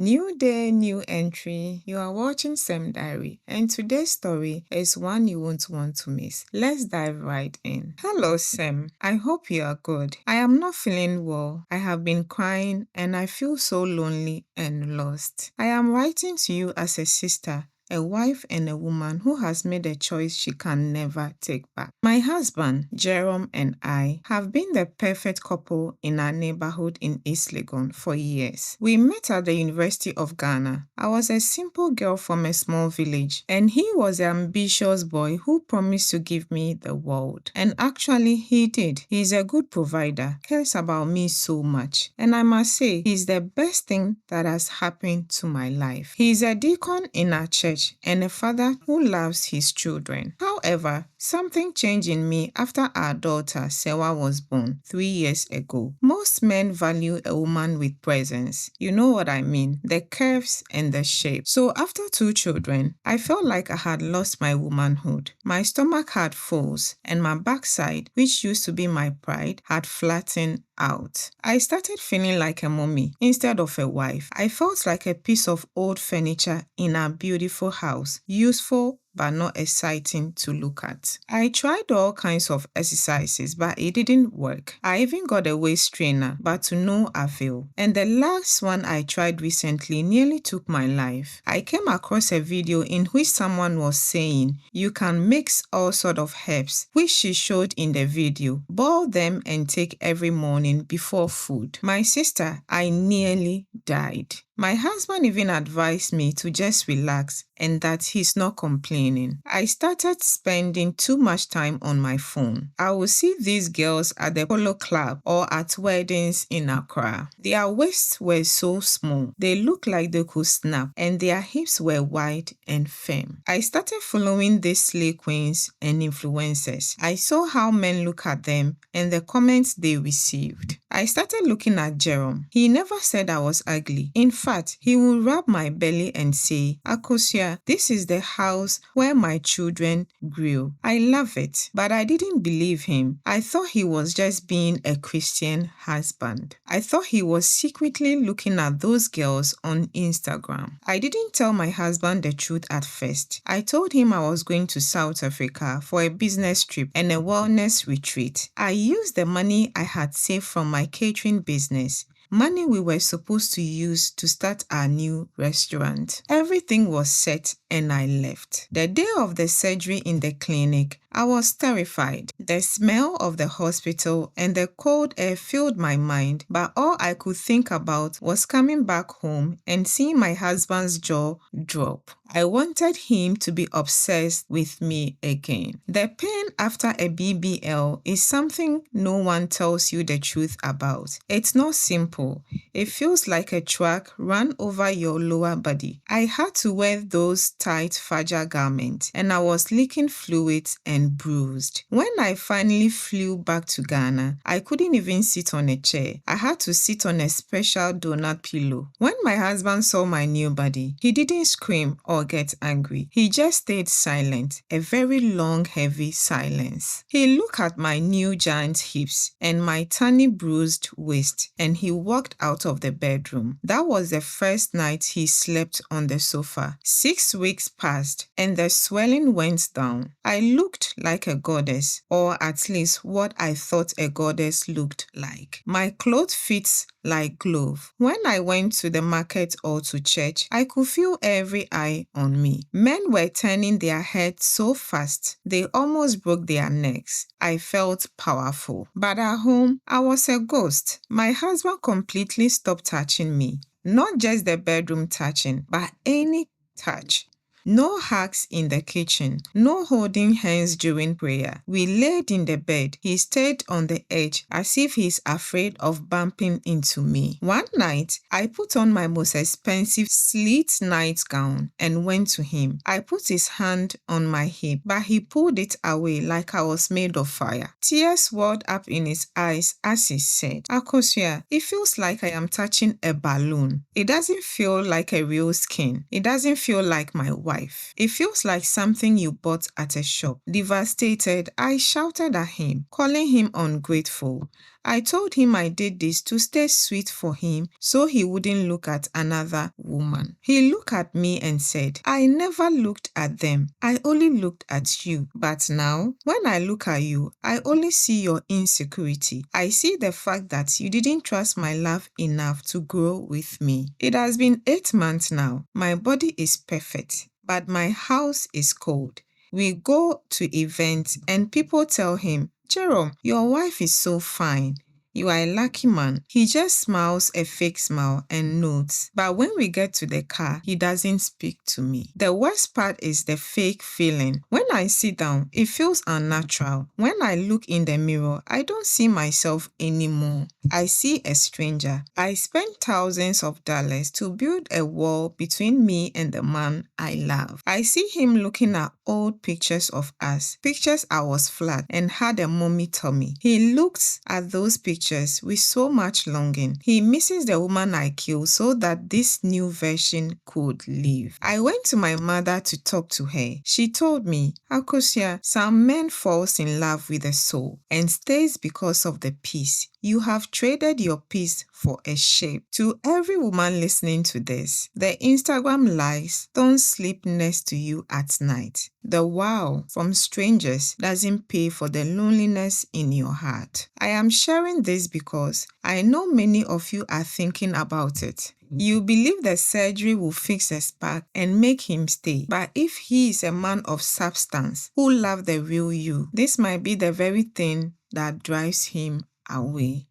New day, new entry. You are watching Sem Diary, and today's story is one you won't want to miss. Let's dive right in. Hello, Sem. I hope you are good. I am not feeling well. I have been crying, and I feel so lonely and lost. I am writing to you as a sister, a wife, and a woman who has made a choice she can never take back. My husband, Jerome, and I have been the perfect couple in our neighborhood in East Legon for years. We met at the University of Ghana. I was a simple girl from a small village, and he was an ambitious boy who promised to give me the world. And actually, he did. He's a good provider, cares about me so much, and I must say, he's the best thing that has happened to my life. He's a deacon in our church and a father who loves his children. However, something changed in me after our daughter Sewa was born 3 years ago. Most men value a woman with presence. You know what I mean? The curves and the shape. So after 2 children, I felt like I had lost my womanhood. My stomach had folds and my backside, which used to be my pride, had flattened out. I started feeling like a mommy instead of a wife. I felt like a piece of old furniture in a beautiful house, useful but not exciting to look at. I tried all kinds of exercises, but it didn't work. I even got a waist trainer, but to no avail. And the last one I tried recently nearly took my life. I came across a video in which someone was saying you can mix all sort of herbs, which she showed in the video, boil them and take every morning before food. My sister, I nearly died. My husband even advised me to just relax and that he's not complaining. I started spending too much time on my phone. I would see these girls at the polo club or at weddings in Accra. Their waists were so small, they looked like they could snap, and their hips were wide and firm. I started following these slay queens and influencers. I saw how men look at them and the comments they received. I started looking at Jerome. He never said I was ugly. In fact, he would rub my belly and say, "Akosia, this is the house where my children grew." I love it, but I didn't believe him. I thought he was just being a Christian husband. I thought he was secretly looking at those girls on Instagram. I didn't tell my husband the truth at first. I told him I was going to South Africa for a business trip and a wellness retreat. I used the money I had saved from my catering business, money we were supposed to use to start our new restaurant. Everything was set and I left. The day of the surgery in the clinic, I was terrified. The smell of the hospital and the cold air filled my mind, but all I could think about was coming back home and seeing my husband's jaw drop. I wanted him to be obsessed with me again. The pain after a BBL is something no one tells you the truth about. It's not simple. It feels like a truck ran over your lower body. I had to wear those tight, fragile garments, and I was leaking fluids and bruised. When I finally flew back to Ghana, I couldn't even sit on a chair. I had to sit on a special donut pillow. When my husband saw my new body, he didn't scream or get angry. He just stayed silent, a very long, heavy silence. He looked at my new giant hips and my tiny bruised waist, and he walked out of the bedroom. That was the first night he slept on the sofa. 6 weeks passed and the swelling went down. I looked like a goddess, or at least what I thought a goddess looked like. My clothes fit like glove. When I went to the market or to church, I could feel every eye on me. Men were turning their heads so fast, they almost broke their necks. I felt powerful. But at home, I was a ghost. My husband completely stopped touching me. Not just the bedroom touching, but any touch. No hugs in the kitchen, no holding hands during prayer. We laid in the bed. He stayed on the edge as if he's afraid of bumping into me. One night, I put on my most expensive sleet nightgown and went to him. I put his hand on my hip, but he pulled it away like I was made of fire. Tears welled up in his eyes as he said, "Akosia, it feels like I am touching a balloon. It doesn't feel like a real skin. It doesn't feel like my wife. It feels like something you bought at a shop." Devastated, I shouted at him, calling him ungrateful. I told him I did this to stay sweet for him so he wouldn't look at another woman. He looked at me and said, I never looked at them. I only looked at you. But now, when I look at you, I only see your insecurity. I see the fact that you didn't trust my love enough to grow with me. It has been 8 months now. My body is perfect, but my house is cold. We go to events and people tell him, Jerome, your wife is so fine. You are a lucky man. He just smiles a fake smile and nods. But when we get to the car, he doesn't speak to me. The worst part is the fake feeling. When I sit down, it feels unnatural. When I look in the mirror, I don't see myself anymore. I see a stranger. I spent thousands of dollars to build a wall between me and the man I love. I see him looking at old pictures of us, pictures I was flat and had a mommy tummy. He looks at those pictures with so much longing. He misses the woman I killed so that this new version could live. I went to my mother to talk to her. She told me, Akosia, some men falls in love with a soul and stays because of the peace. You have traded your peace for a shape. To every woman listening to this, the Instagram lies don't sleep next to you at night. The wow from strangers doesn't pay for the loneliness in your heart. I am sharing this because I know many of you are thinking about it. You believe the surgery will fix a spark and make him stay. But if he is a man of substance who loves the real you, this might be the very thing that drives him away.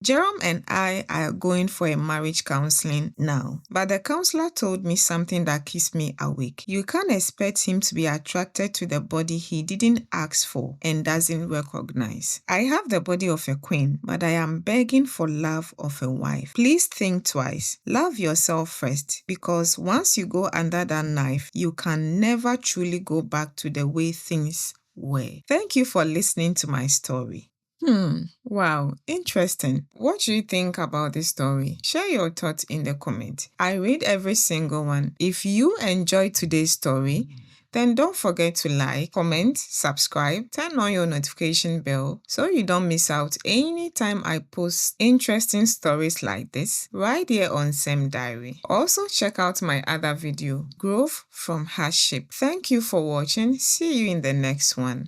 Jerome and I are going for a marriage counseling now, but the counselor told me something that keeps me awake. You can't expect him to be attracted to the body he didn't ask for and doesn't recognize. I have the body of a queen, but I am begging for love of a wife. Please think twice. Love yourself first, because once you go under that knife, you can never truly go back to the way things were. Thank you for listening to my story. Wow, interesting. What do you think about this story? Share your thoughts in the comment. I read every single one. If you enjoyed today's story, then don't forget to like, comment, subscribe, turn on your notification bell so you don't miss out anytime I post interesting stories like this right here on Sem Diary. Also check out my other video, Growth from Hardship. Thank you for watching. See you in the next one.